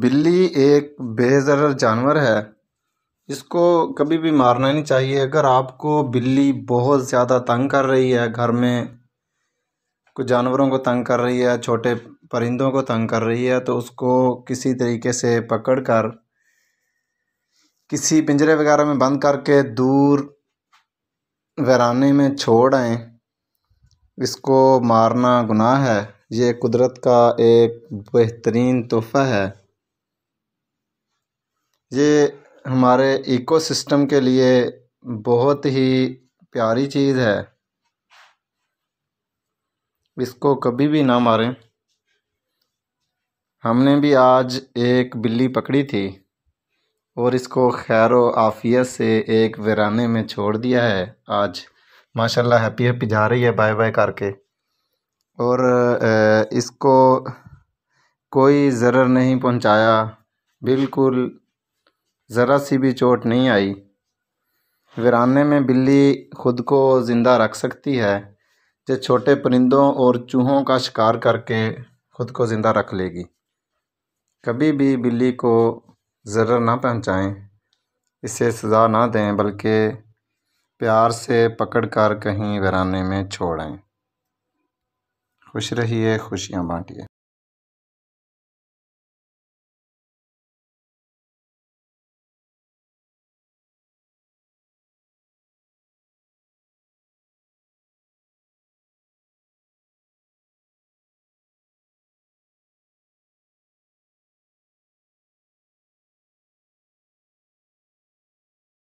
بلی ایک بے ضرر جانور ہے، اس کو کبھی بھی مارنا نہیں چاہیے۔ اگر آپ کو بلی بہت زیادہ تنگ کر رہی ہے، گھر میں کچھ جانوروں کو تنگ کر رہی ہے، چھوٹے پرندوں کو تنگ کر رہی ہے، تو اس کو کسی طریقے سے پکڑ کر کسی پنجرے وغیرہ میں بند کر کے دور ویرانے میں چھوڑ آئیں۔ اس کو مارنا گناہ ہے، یہ قدرت کا ایک بہترین تحفہ ہے۔ یہ ہمارے ایکو سسٹم کے لیے بہت ہی پیاری چیز ہے، اس کو کبھی بھی نہ ماریں۔ ہم نے بھی آج ایک بلی پکڑی تھی اور اس کو خیر و عافیت سے ایک ویرانے میں چھوڑ دیا ہے۔ آج ماشاءاللہ ہیپی ہیپی جا رہی ہے بائے بائے کر کے، اور اس کو کوئی ضرر نہیں پہنچایا، بالکل ذرا سی بھی چوٹ نہیں آئی۔ ویرانے میں بلی خود کو زندہ رکھ سکتی ہے، جو چھوٹے پرندوں اور چوہوں کا شکار کر کے خود کو زندہ رکھ لے گی۔ کبھی بھی بلی کو ضرر نہ پہنچائیں، اسے سزا نہ دیں، بلکہ پیار سے پکڑ کر کہیں ویرانے میں چھوڑیں۔ خوش رہیے، خوشیاں بانٹیے۔